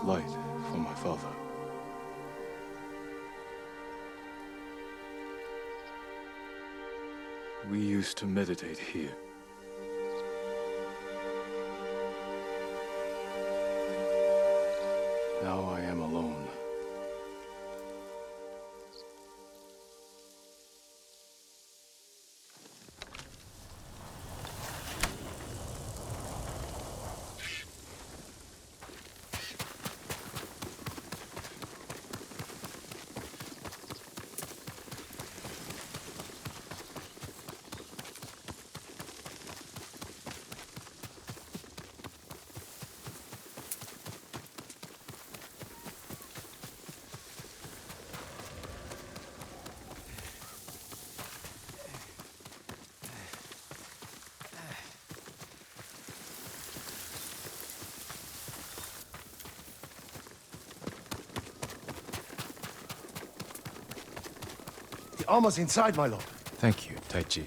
Light for my father. We used to meditate here. Now I am alone. The armor's inside, my lord. Thank you, Taichi.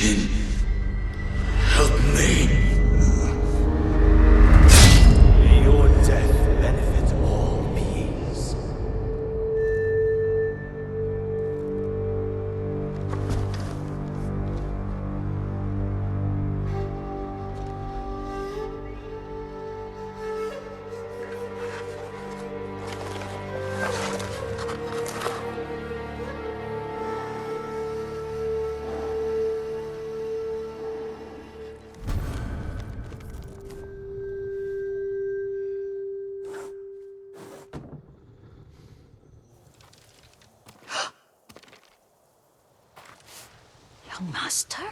Jin, help me. May your death benefit all beings. Young master?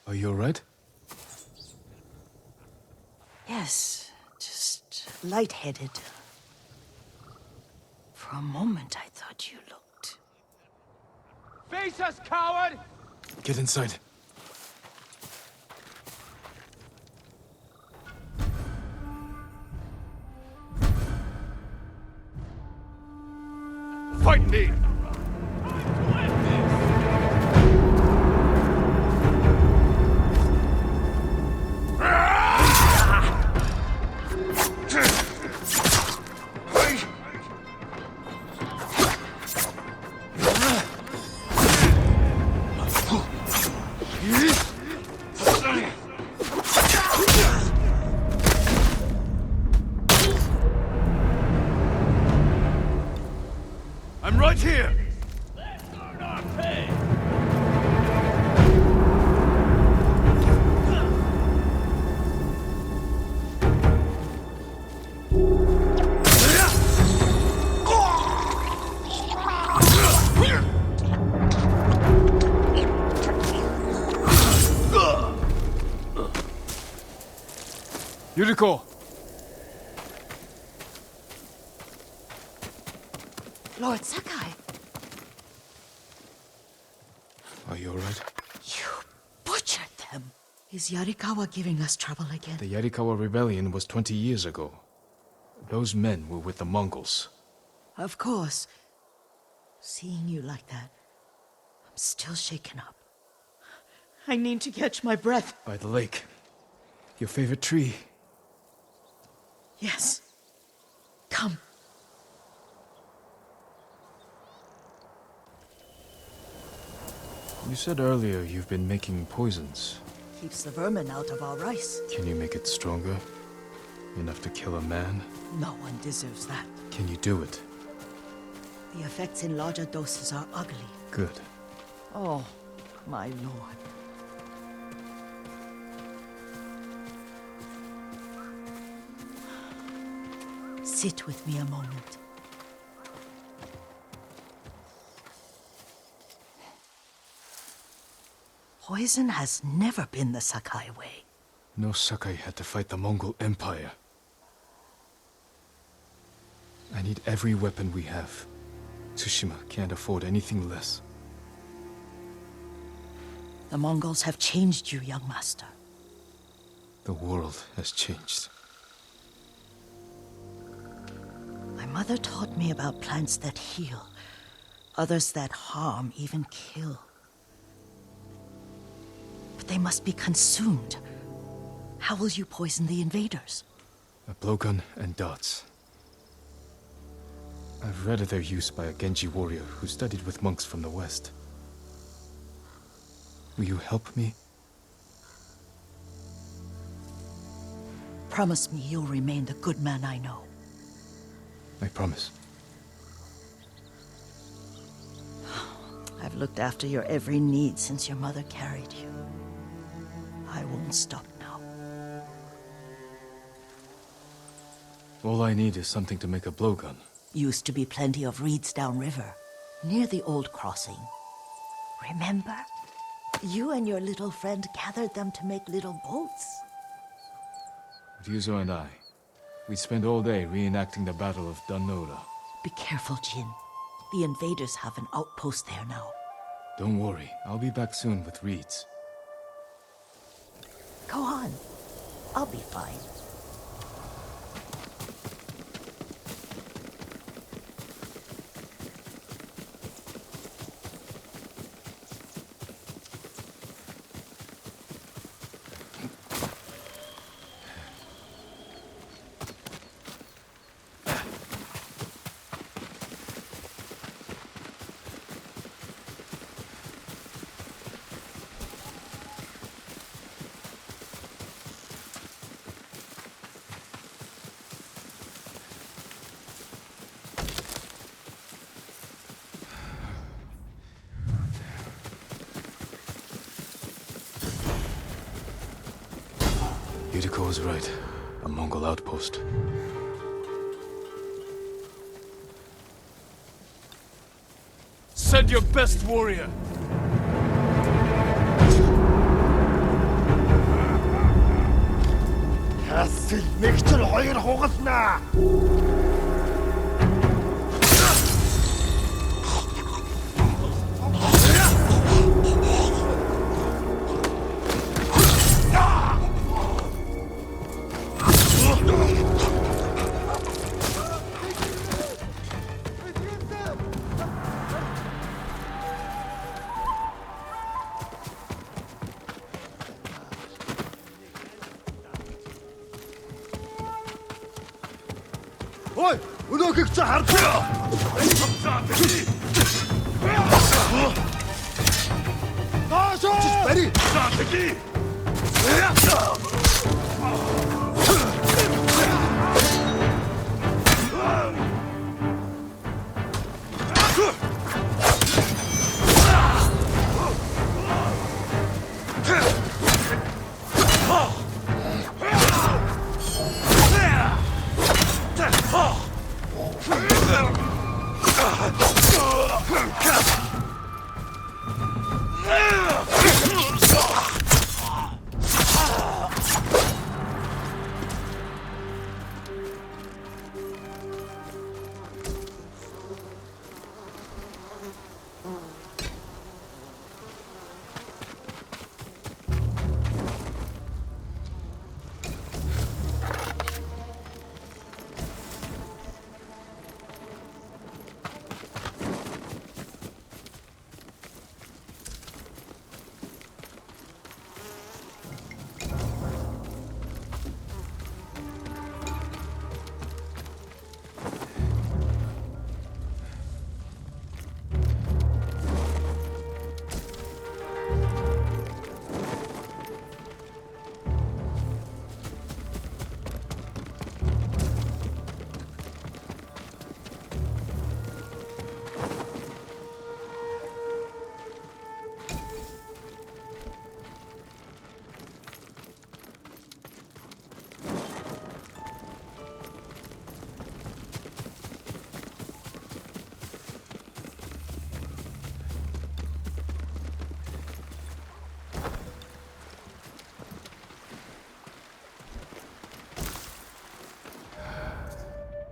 Are you alright? Yes, just lightheaded. For a moment, I thought you looked... Face us, coward! Get inside. Fight me! I'm right here! Let's earn our pay! Yuriko! Lord Sakai, Are you alright? you butchered them. Is Yarikawa giving us trouble again? The Yarikawa rebellion was 20 years ago. Those men were with the Mongols. Of course. Seeing you like that, I'm still shaken up. I need to catch my breath. By the lake. Your favorite tree. Yes. Come. You said earlier you've been making poisons. Keeps the vermin out of our rice. Can you make it stronger? Enough to kill a man? No one deserves that. Can you do it? The effects in larger doses are ugly. Good. Oh, my lord. Sit with me a moment. Poison has never been the Sakai way. No Sakai had to fight the Mongol Empire. I need every weapon we have. Tsushima can't afford anything less. The Mongols have changed you, young master. The world has changed. My mother taught me about plants that heal, others that harm, even kill. But they must be consumed. How will you poison the invaders? A blowgun and darts. I've read of their use by a Genji warrior who studied with monks from the west. Will you help me? Promise me you'll remain the good man I know. I promise. I've looked after your every need since your mother carried you. I won't stop now. All I need is something to make a blowgun. Used to be plenty of reeds downriver, near the old crossing. Remember? You and your little friend gathered them to make little boats. Ryuzo and I, we'd spend all day reenacting the Battle of Danora. Be careful, Jin. The invaders have an outpost there now. Don't worry, I'll be back soon with reeds. Go on. I'll be fine. Yuriko was right. A Mongol outpost. Send your best warrior. Хасил нэг ч хоёр хугалнаа. Ой, өнөөхийг чи хардаа. Таашаа! Бари. Заатги.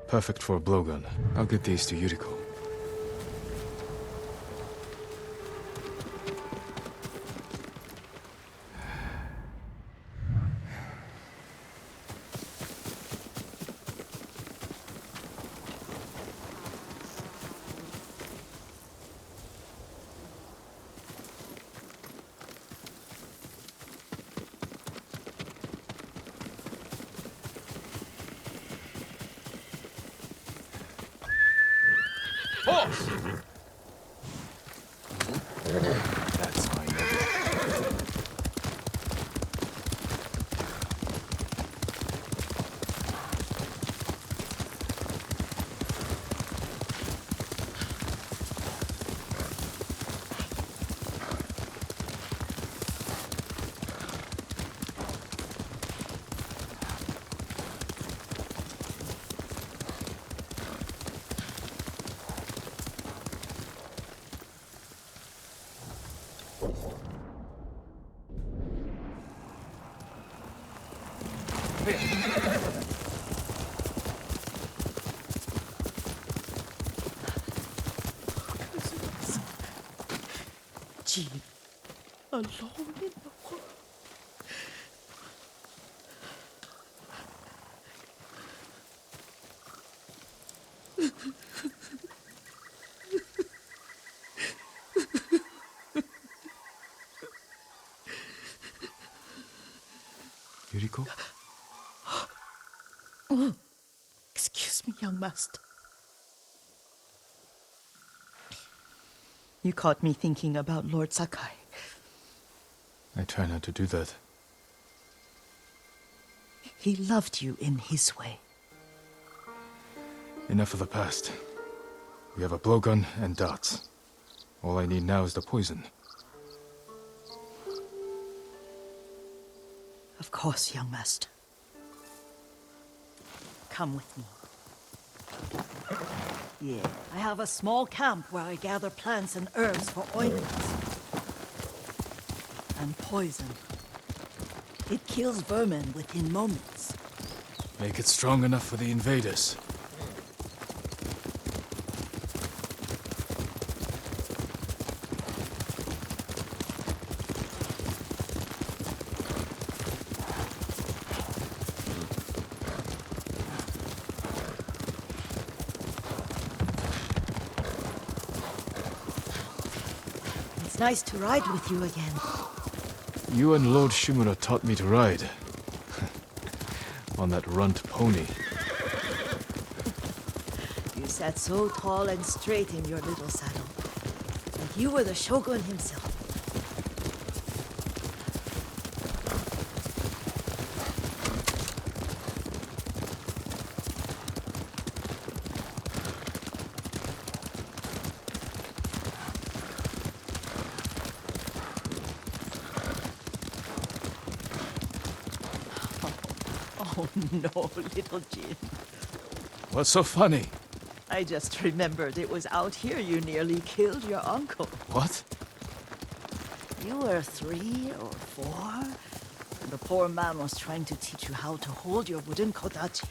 Perfect for a blowgun. I'll get these to Yuriko. That's my number. Jean, alone in the world. Yuriko? Oh, excuse me, young master. You caught me thinking about Lord Sakai. I try not to do that. He loved you in his way. Enough of the past. We have a blowgun and darts. All I need now is the poison. Of course, young master. come with me. Yeah, I have a small camp where I gather plants and herbs for ointments. And poison. It kills vermin within moments. Make it strong enough for the invaders. It's nice to ride with you again. You and Lord Shimura taught me to ride. On that runt pony. You sat so tall and straight in your little saddle. Like you were the shogun himself. Oh no, little Jin. What's so funny? I just remembered it was out here you nearly killed your uncle. What? You were 3 or 4, and the poor man was trying to teach you how to hold your wooden kodachi.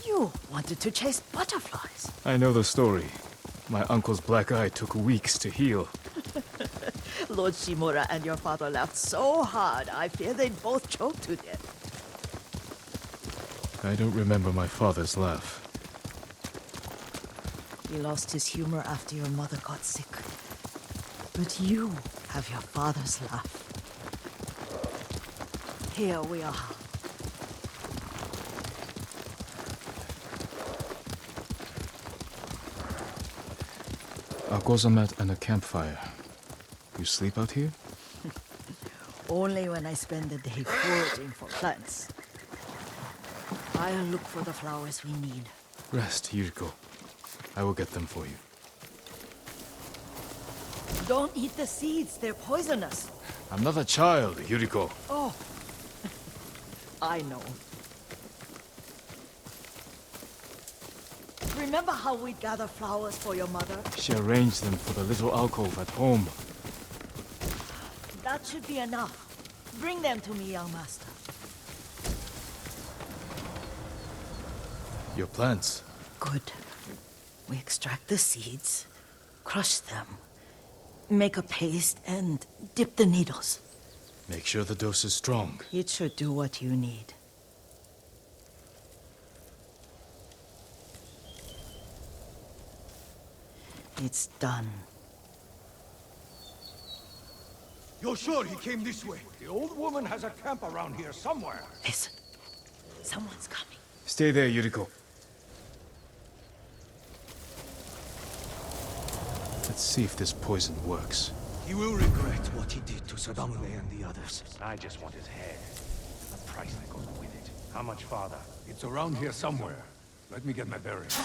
You wanted to chase butterflies. I know the story. My uncle's black eye took weeks to heal. Lord Shimura and your father laughed so hard, I fear they'd both choke to death. I don't remember my father's laugh. He lost his humor after your mother got sick. But you have your father's laugh. Here we are. A gozamat and a campfire. You sleep out here? Only when I spend the day foraging for plants. I'll look for the flowers we need. Rest, Yuriko. I will get them for you. Don't eat the seeds, they're poisonous. I'm not a child, Yuriko. Oh, I know. Remember how we'd gather flowers for your mother? She arranged them for the little alcove at home. That should be enough. Bring them to me, young master. Your plants. Good. We extract the seeds, crush them, make a paste, and dip the needles. Make sure the dose is strong. It should do what you need. It's done. You're sure he came this way? The old woman has a camp around here somewhere. Listen. Someone's coming. Stay there, Yuriko. Let's see if this poison works. He will regret what he did to Sadamune and the others. I just want his head. The price that goes with it. How much farther? It's around here somewhere. Let me get my bearings.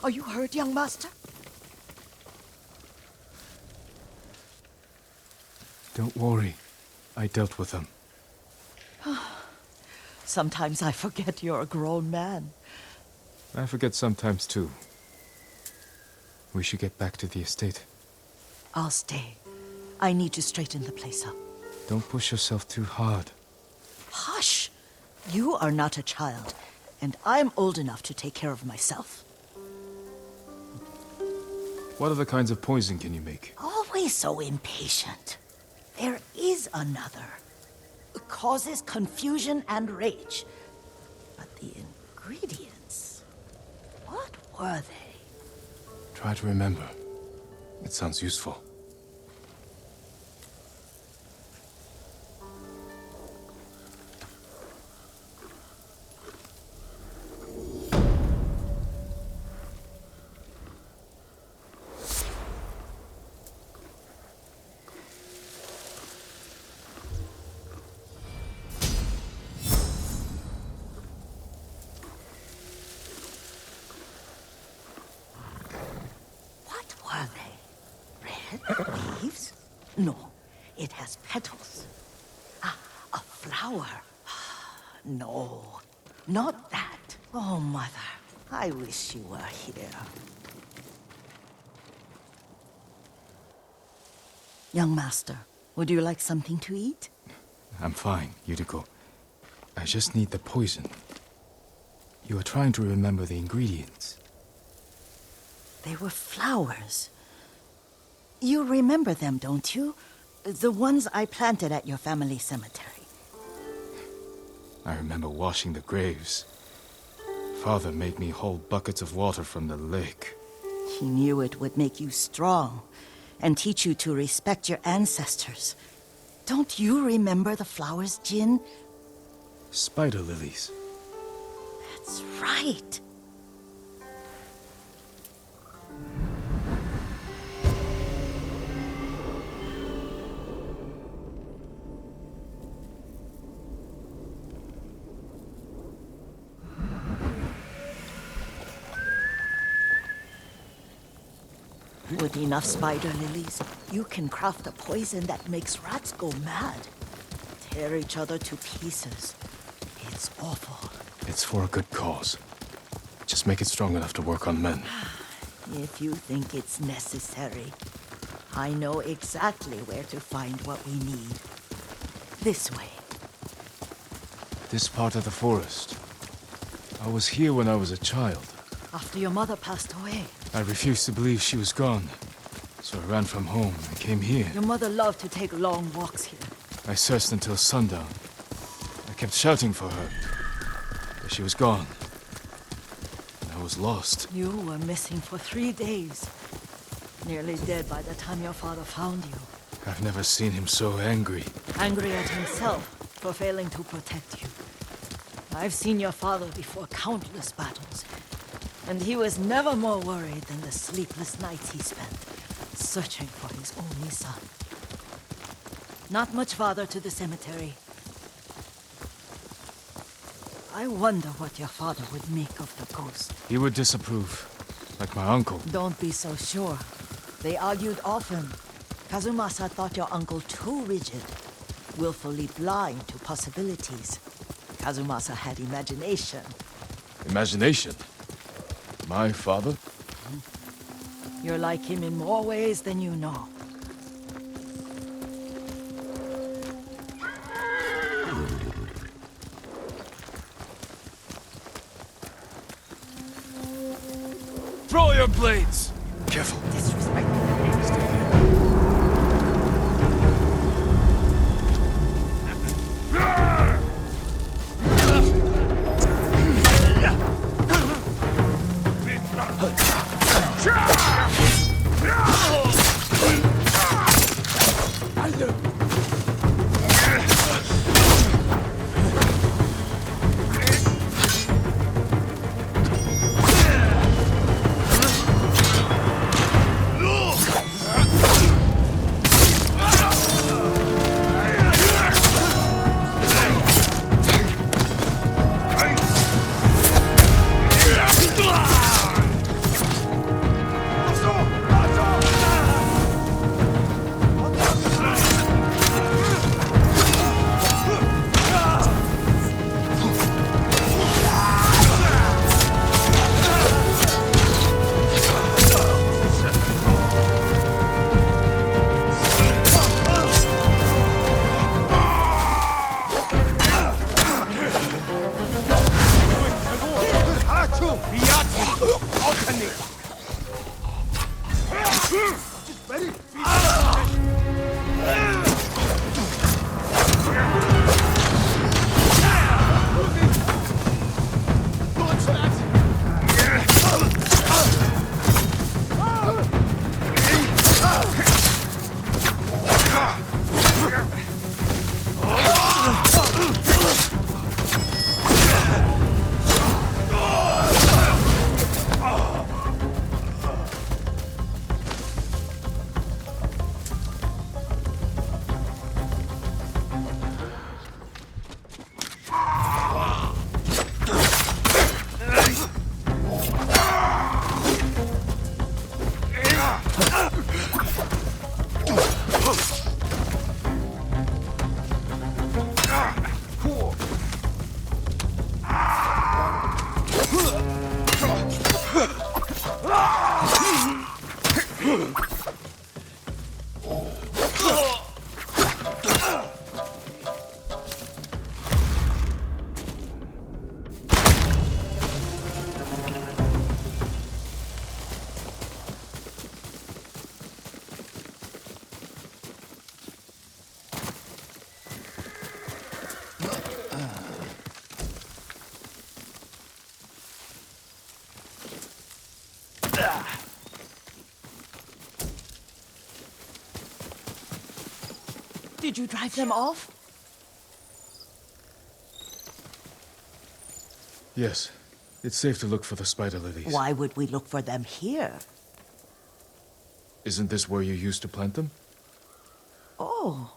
Are you hurt, young master? Don't worry. I dealt with them. Sometimes I forget you're a grown man. I forget sometimes too. We should get back to the estate. I'll stay. I need to straighten the place up. Don't push yourself too hard. Hush! You are not a child, and I'm old enough to take care of myself. What other kinds of poison can you make? Always so impatient. There is another. It causes confusion and rage. But the ingredients... what were they? Try to remember. It sounds useful. flower. No, not that. Oh, Mother, I wish you were here. Young master, would you like something to eat? I'm fine, Yuriko. I just need the poison. You are trying to remember the ingredients. They were flowers. You remember them, don't you? The ones I planted at your family cemetery. I remember washing the graves. Father made me hold buckets of water from the lake. He knew it would make you strong and teach you to respect your ancestors. Don't you remember the flowers, Jin? Spider lilies. That's right. With enough spider lilies, you can craft a poison that makes rats go mad. Tear each other to pieces. It's awful. It's for a good cause. Just make it strong enough to work on men. If you think it's necessary, I know exactly where to find what we need. This way. This part of the forest. I was here when I was a child. After your mother passed away. I refused to believe she was gone. So I ran from home and came here. Your mother loved to take long walks here. I searched until sundown. I kept shouting for her. But she was gone. And I was lost. You were missing for 3 days. Nearly dead by the time your father found you. I've never seen him so angry. Angry at himself for failing to protect you. I've seen your father before countless battles. And he was never more worried than the sleepless nights he spent searching for his only son. Not much farther to the cemetery. I wonder what your father would make of the ghost. He would disapprove. Like my uncle. Don't be so sure. They argued often. Kazumasa thought your uncle too rigid, willfully blind to possibilities. Kazumasa had imagination. Imagination? My father? You're like him in more ways than you know. Throw your blades! Careful. Disrespect. Did you drive them off? Yes. It's safe to look for the spider lilies. Why would we look for them here? Isn't this where you used to plant them? Oh.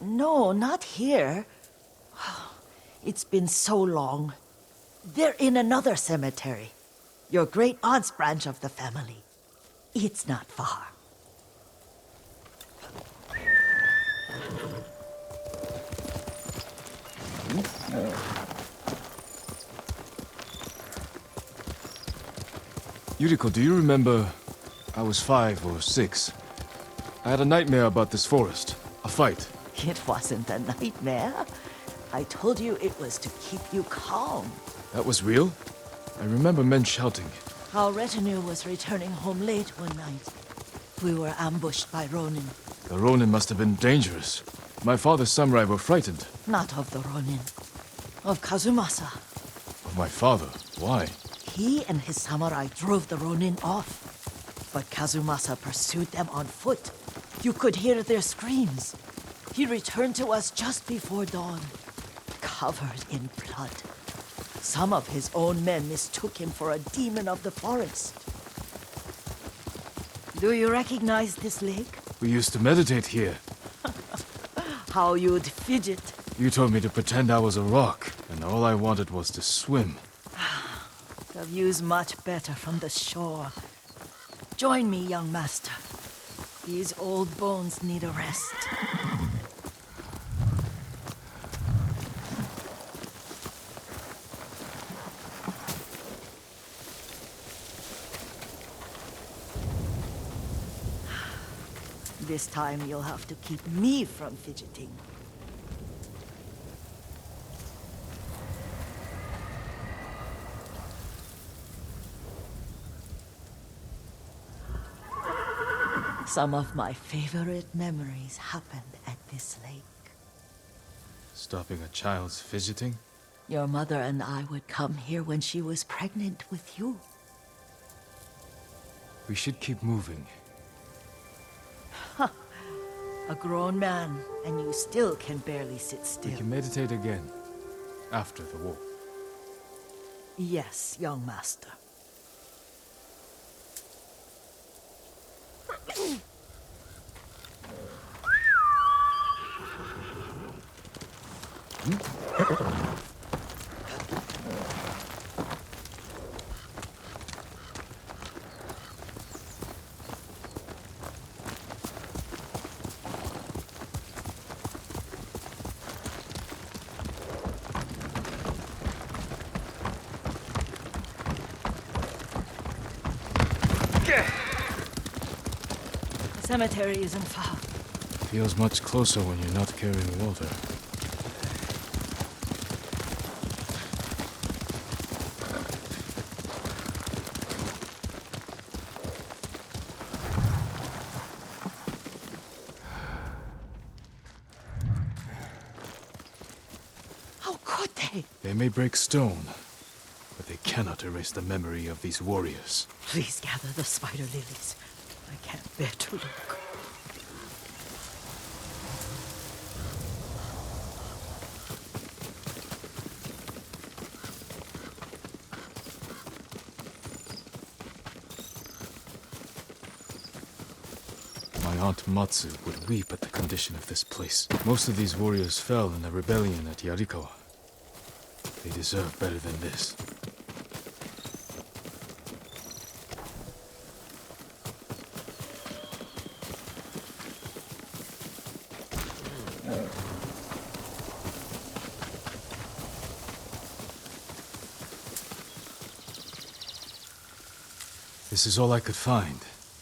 No, not here. It's been so long. They're in another cemetery. Your great aunt's branch of the family. It's not far. Yuriko, do you remember? I was 5 or 6. I had a nightmare about this forest. A fight. It wasn't a nightmare. I told you it was to keep you calm. That was real? I remember men shouting. Our retinue was returning home late one night. We were ambushed by Ronin. The Ronin must have been dangerous. My father's samurai were frightened. Not of the Ronin. Of Kazumasa. Of my father? Why? He and his samurai drove the Ronin off. But Kazumasa pursued them on foot. You could hear their screams. He returned to us just before dawn, covered in blood. Some of his own men mistook him for a demon of the forest. Do you recognize this lake? We used to meditate here. How you'd fidget. You told me to pretend I was a rock, and all I wanted was to swim. The view's much better from the shore. Join me, young master. These old bones need a rest. This time you'll have to keep me from fidgeting. Some of my favorite memories happened at this lake. Stopping a child's fidgeting? Your mother and I would come here when she was pregnant with you. We should keep moving. A grown man, and you still can barely sit We still. can meditate again. After the war. Yes, young master. The cemetery isn't far. Feels much closer when you're not carrying water. How could they? They may break stone, but they cannot erase the memory of these warriors. Please gather the spider lilies. I can't bear to look. My aunt Matsu would weep at the condition of this place. Most of these warriors fell in the rebellion at Yarikawa. They deserve better than this. This is all I could find.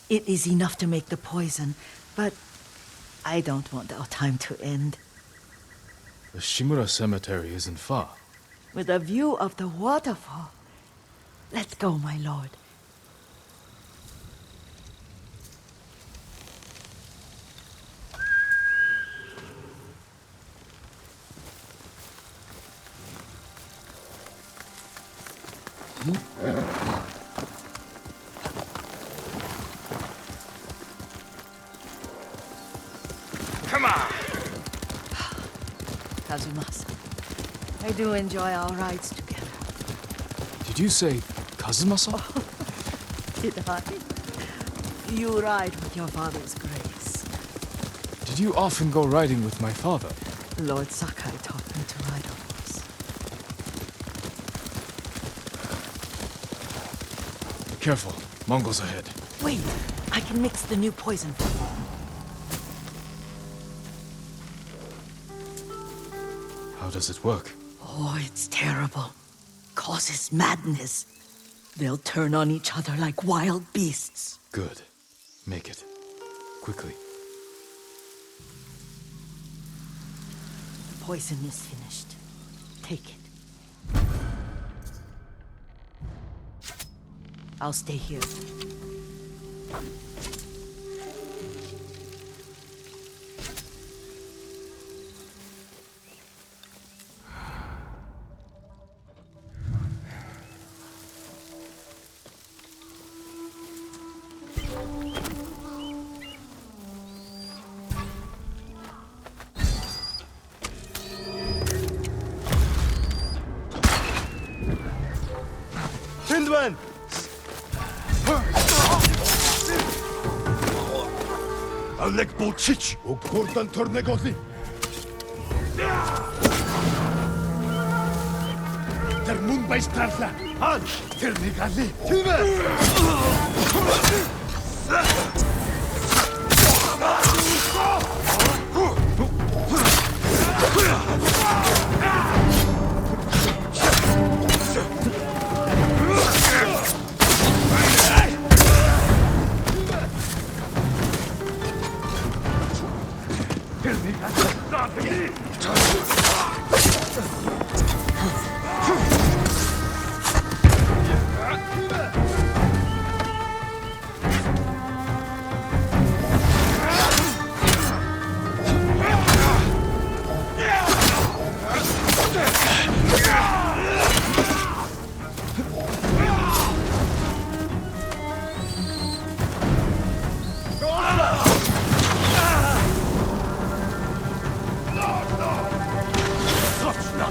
It is enough to make the poison, but I don't want our time to end. The Shimura Cemetery isn't far. With a view of the waterfall. Let's go, my lord. Come on! I do enjoy our rides together. Did you say Kazuma-san? Did I? You ride with your father's grace. Did you often go riding with my father? Lord Sakai taught me to ride a horse. Careful. Mongols ahead. Wait, I can mix the new poison for you. How does it work? Oh, it's terrible. Causes madness. They'll turn on each other like wild beasts. Good. Make it. Quickly. The poison is finished. Take it. I'll stay here. Hindman! Alek Bolchich! O Gordon Tornegozi! Der Mumbai Strafla! Han! Ternegali!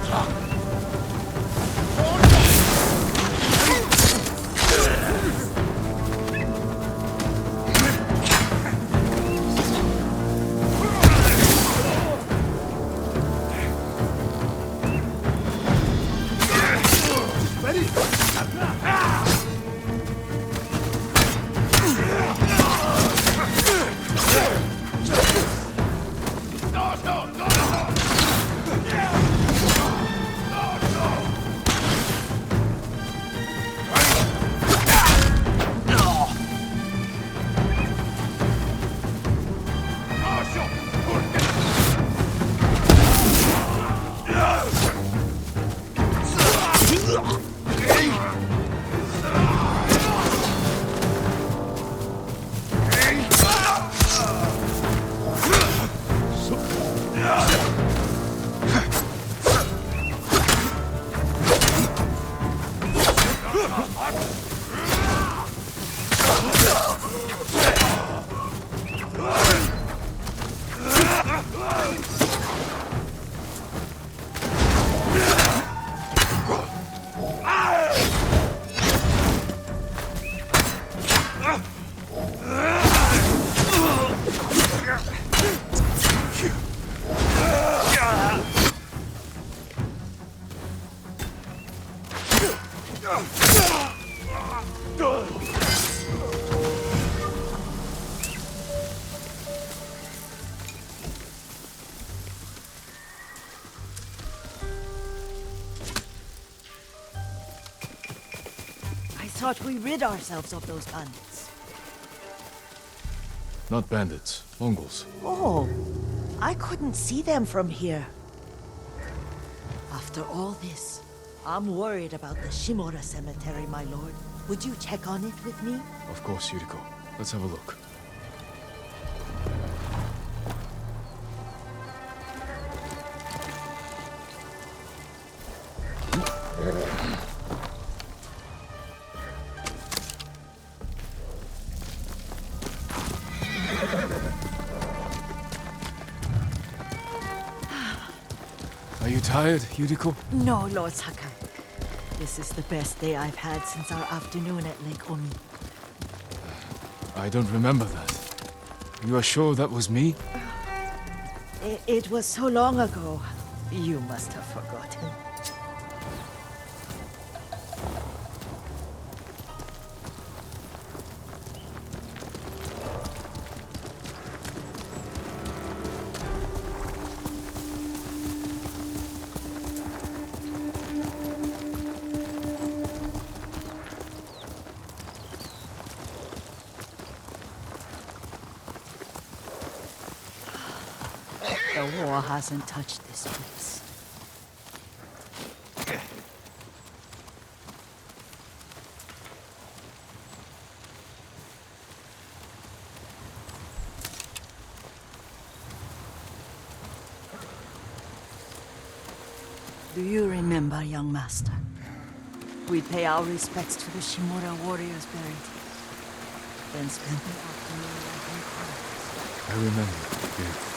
Time! I thought we rid ourselves of those bandits. Not bandits. Mongols. Oh, I couldn't see them from here. After all this, I'm worried about the Shimura cemetery, my lord. Would you check on it with me? Of course, Yuriko. Let's have a look. tired, Yuriko? No, Lord Sakai. This is the best day I've had since our afternoon at Lake Omi. I don't remember that. You are sure that was me? It was so long ago. You must have forgotten. The war hasn't touched this place. Do you remember, young master? We pay our respects to the Shimura warriors buried here, then spent the afternoon in forest. I remember, Yuriko.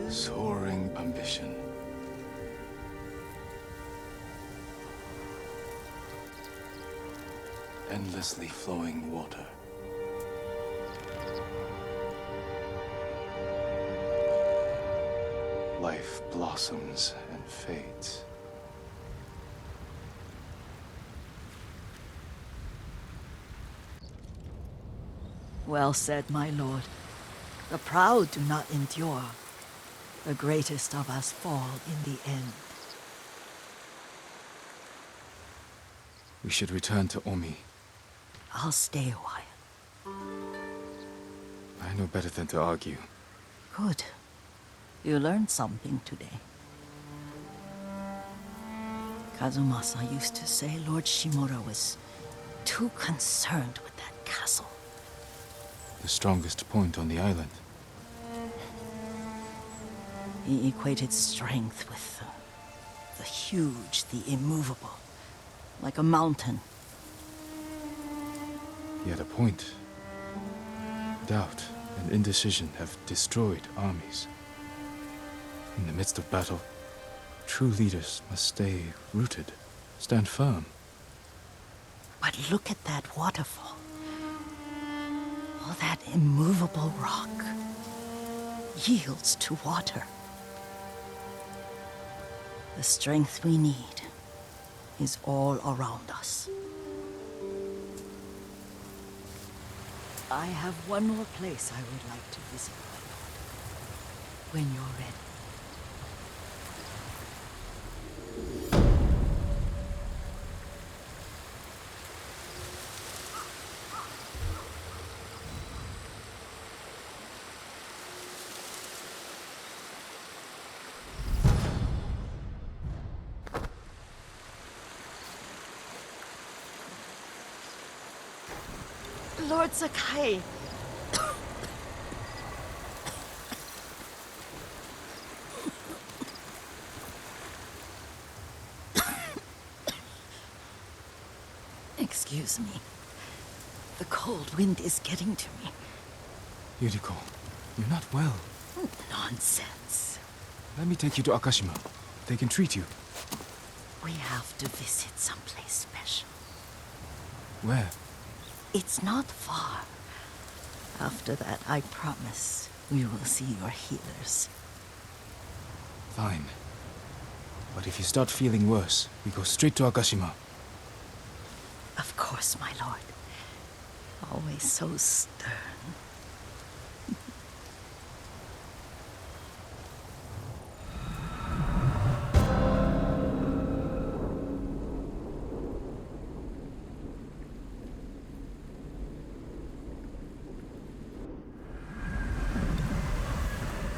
Soaring ambition. Endlessly flowing water. Life blossoms and fades. Well said, my lord. The proud do not endure. The greatest of us fall in the end. We should return to Omi. I'll stay a while. I know better than to argue. Good. You learned something today. Kazumasa used to say Lord Shimura was too concerned with that castle. The strongest point on the island. He equated strength with the huge, the immovable, like a mountain. He had a point. Doubt and indecision have destroyed armies. In the midst of battle, true leaders must stay rooted, stand firm. But look at that waterfall. All that immovable rock yields to water. The strength we need is all around us. I have one more place I would like to visit, my lord. When you're ready. Lord Sakai. Excuse me. The cold wind is getting to me. Yuriko, you're not well. Nonsense. Let me take you to Akashima. They can treat you. We have to visit someplace special. Where? It's not far. After that, I promise we will see your healers. Fine. But if you start feeling worse, we go straight to Akashima. Of course, my lord. Always so stern.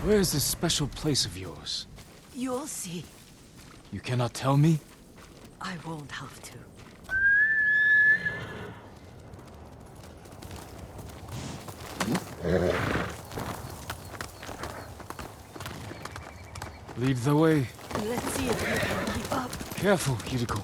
Where is this special place of yours? You'll see. You cannot tell me? I won't have to. Lead the way. Let's see if you can keep up. Careful, Yuriko.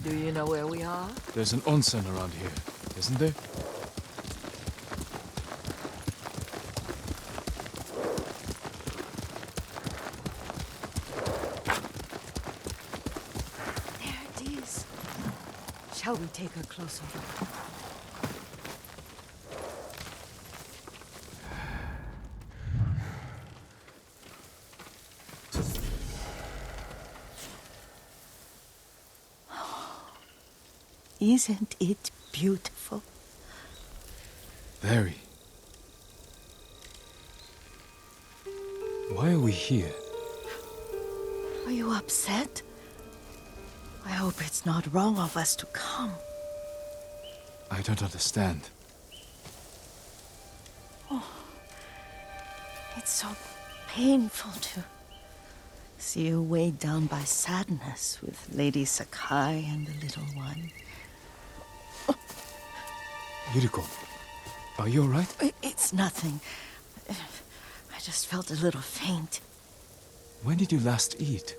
Do you know where we are? There's an onsen around here, isn't there? There it is. Shall we take a closer look? Isn't it beautiful? Very. Why are we here? Are you upset? I hope it's not wrong of us to come. I don't understand. It's so painful to see you weighed down by sadness with Lady Sakai and the little one. Yuriko, are you alright? It's nothing. I just felt a little faint. When did you last eat?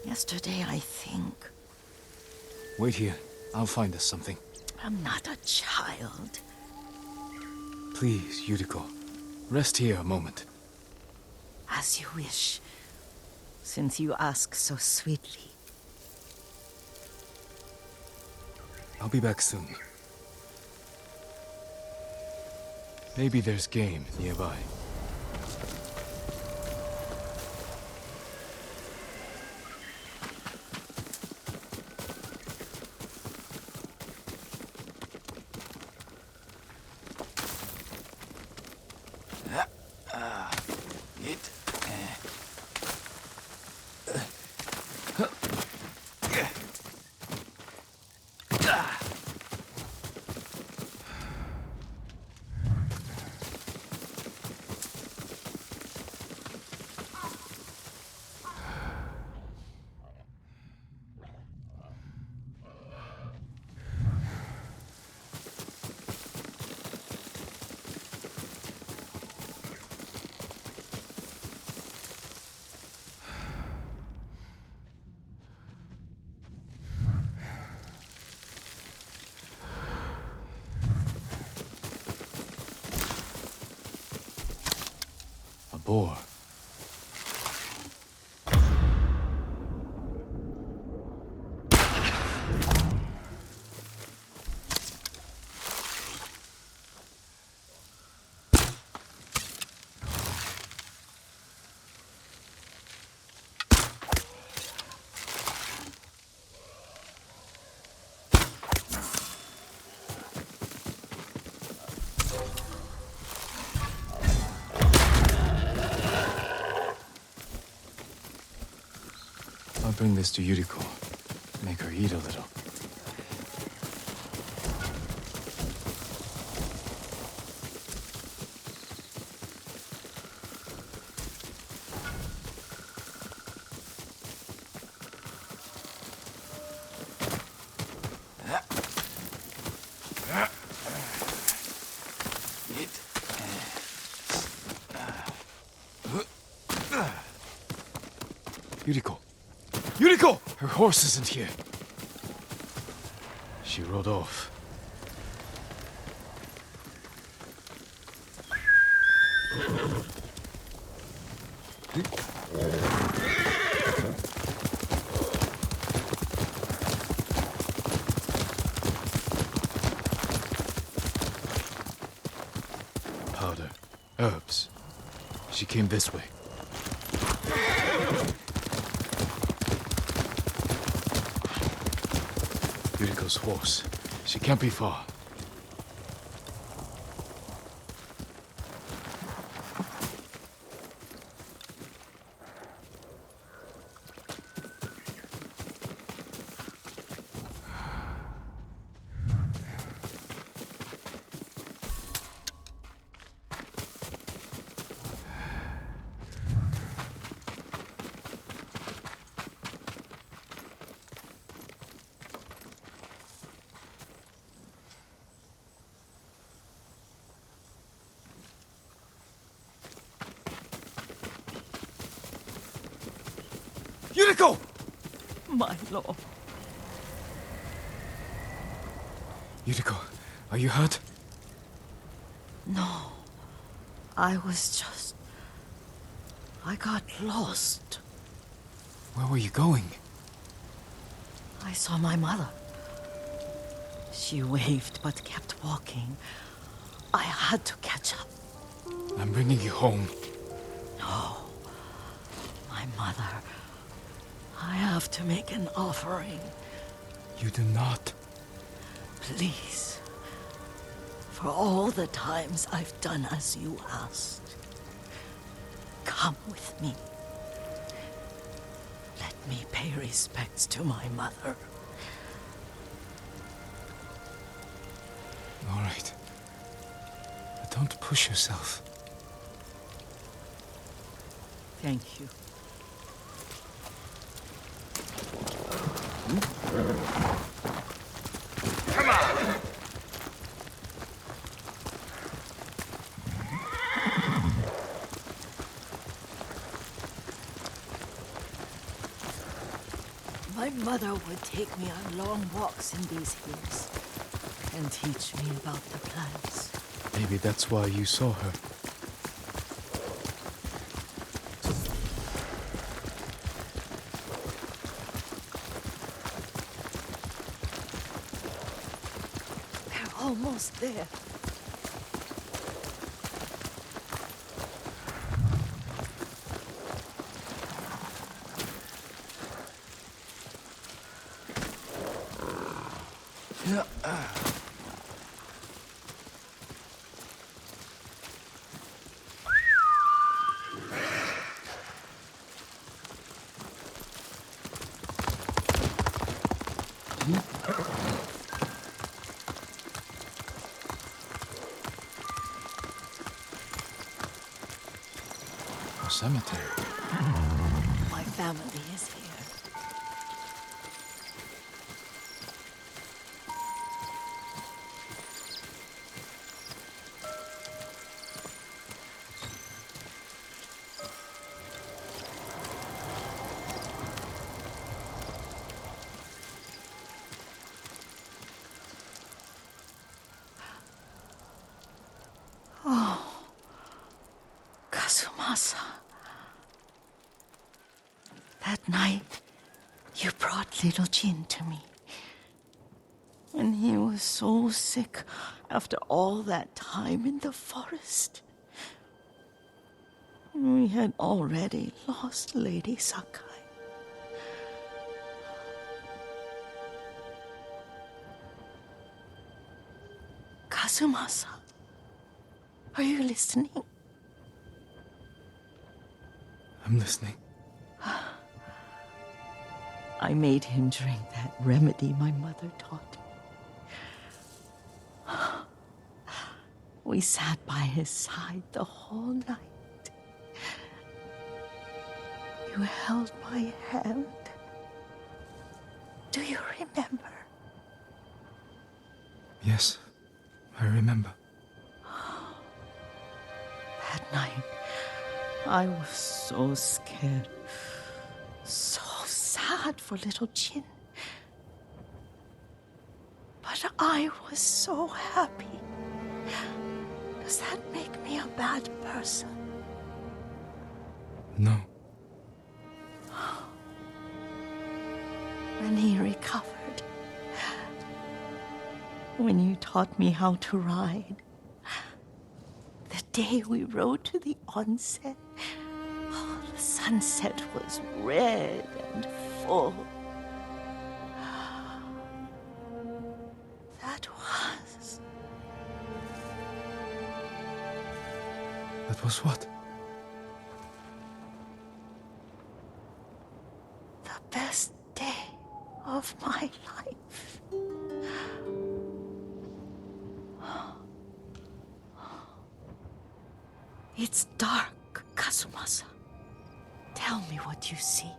Yesterday, I think. Wait here. I'll find us something. I'm not a child. Please, Yuriko. Rest here a moment. As you wish, since you ask so sweetly. I'll be back soon. Maybe there's game nearby. A boar. I'll bring this to Yuriko. Make her eat a little. Yuriko! Yuriko! Her horse isn't here. She rode off. Powder. Herbs. She came this way. Yuriko's horse. She can't be far. Yuriko! My lord. Yuriko, are you hurt? No. I got lost. Where were you going? I saw my mother. She waved but kept walking. I had to catch up. I'm bringing you home. No. My mother. I have to make an offering. You do not. Please. For all the times I've done as you asked. Come with me. Let me pay respects to my mother. All right. But don't push yourself. Thank you. Come on! My mother would take me on long walks in these hills and teach me about the plants. Maybe that's why you saw her. They're almost there. A cemetery. My family is here. Kazumasa. That night, you brought little Jin to me. When he was so sick after all that time in the forest. We had already lost Lady Sakai. Kazumasa, are you listening? I'm listening. I made him drink that remedy my mother taught me. We sat by his side the whole night. You held my hand. Do you remember? Yes, I remember. That night, I was so scared. So sad for little Jin. But I was so happy. Does that make me a bad person? No. When he recovered, when you taught me how to ride, the day we rode to the onsen, oh, the sunset was red and full. That was That was what? the best day of my life. It's dark, Kazumasa. Tell me what you see.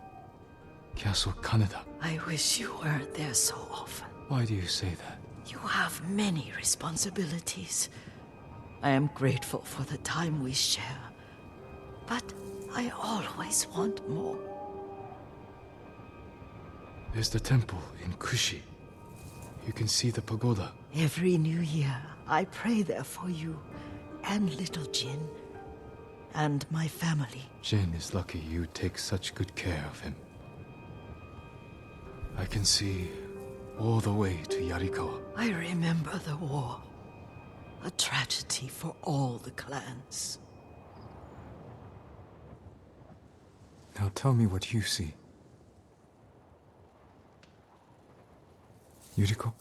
Castle Kaneda. I wish you weren't there so often. Why do you say that? You have many responsibilities. I am grateful for the time we share, but I always want more. There's the temple in Kushi. You can see the pagoda. Every new year, I pray there for you and little Jin and my family. Jin is lucky you take such good care of him. I can see all the way to Yarikawa. I remember the war, a tragedy for all the clans. Now tell me what you see. Yuriko?